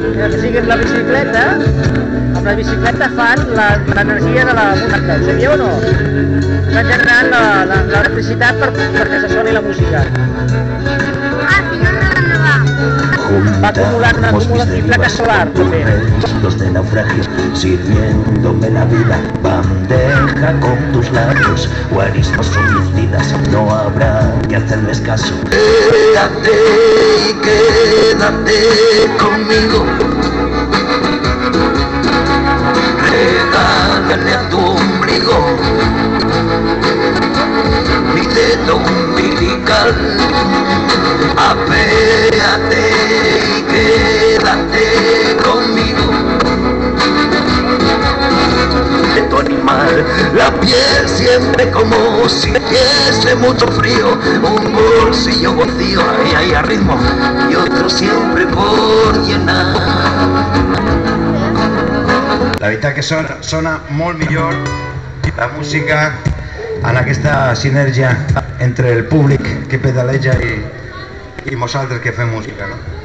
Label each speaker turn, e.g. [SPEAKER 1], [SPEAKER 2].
[SPEAKER 1] que sigui la bicicleta, amb la bicicleta fan l'energia de la música, ho sabíeu o no? Estan generant l'electricitat perquè se soni la música. Va acumulant placa solar també.
[SPEAKER 2] Los de naufragios, sirviéndome la vida, bandeja con tus labios, guarismos homicidas, no habrá que hacerles caso. Quédate y quédate conmigo, regálale a tu ombligo mi dedo umbilical, apéate y quédate conmigo. De tu animal, la piel siempre como si hiciese mucho frío, un bolsillo vacío ahí a ritmo y otro siempre por llenar.
[SPEAKER 3] La veritat que sona molt millor la música en aquesta sinergia entre el públic que pedaleja i nosaltres que fem música, no?